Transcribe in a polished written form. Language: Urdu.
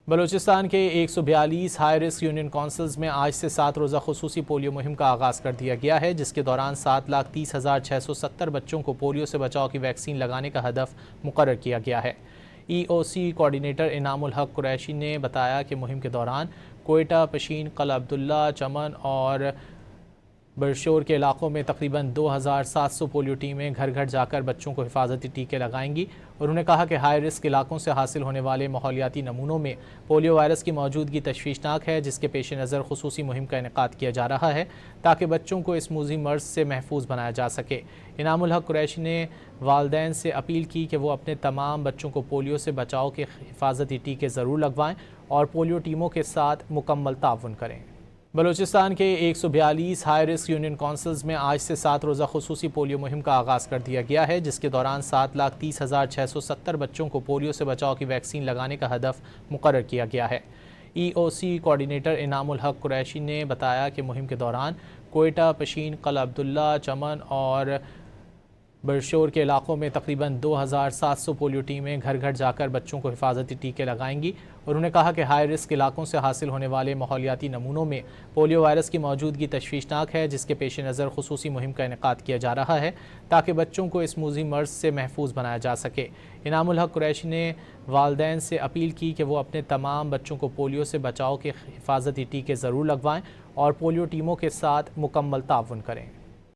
بلوچستان کے 142 ہائی رسک یونین کونسلز میں آج سے 7 روزہ خصوصی پولیو مہم کا آغاز کر دیا گیا ہے، جس کے دوران 7,30,670 بچوں کو پولیو سے بچاؤ کی ویکسین لگانے کا ہدف مقرر کیا گیا ہے۔ ای او سی کوارڈینیٹر انعام الحق قریشی نے بتایا کہ مہم کے دوران کوئٹہ، پشین، قلعہ عبداللہ، چمن اور برشور کے علاقوں میں تقریباً 2,700 پولیو ٹیمیں گھر گھر جا کر بچوں کو حفاظتی ٹیکے لگائیں گی۔ انہوں نے کہا کہ ہائی رسک علاقوں سے حاصل ہونے والے ماحولیاتی نمونوں میں پولیو وائرس کی موجودگی تشویشناک ہے، جس کے پیش نظر خصوصی مہم کا انعقاد کیا جا رہا ہے تاکہ بچوں کو اس موذی مرض سے محفوظ بنایا جا سکے۔ انعام الحق قریشی نے والدین سے اپیل کی کہ وہ اپنے تمام بچوں کو پولیو سے بچاؤ کے حفاظتی ٹیکے ضرور لگوائیں اور پولیو ٹیموں کے ساتھ مکمل تعاون کریں۔ بلوچستان کے 142 ہائی رسک یونین کونسلز میں آج سے 7 روزہ خصوصی پولیو مہم کا آغاز کر دیا گیا ہے، جس کے دوران 7,30,670 بچوں کو پولیو سے بچاؤ کی ویکسین لگانے کا ہدف مقرر کیا گیا ہے۔ ای او سی کوارڈینیٹر انعام الحق قریشی نے بتایا کہ مہم کے دوران کوئٹہ، پشین، قلعہ عبداللہ، چمن اور برشور کے علاقوں میں تقریباً 2,700 پولیو ٹیمیں گھر گھر جا کر بچوں کو حفاظتی ٹیکے لگائیں گی۔ انہوں نے کہا کہ ہائی رسک علاقوں سے حاصل ہونے والے ماحولیاتی نمونوں میں پولیو وائرس کی موجودگی تشویشناک ہے، جس کے پیش نظر خصوصی مہم کا انعقاد کیا جا رہا ہے تاکہ بچوں کو اس موذی مرض سے محفوظ بنایا جا سکے۔ انعام الحق قریشی نے والدین سے اپیل کی کہ وہ اپنے تمام بچوں کو پولیو سے بچاؤ کے حفاظتی ٹیکے ضرور لگوائیں اور پولیو ٹیموں کے ساتھ مکمل تعاون کریں۔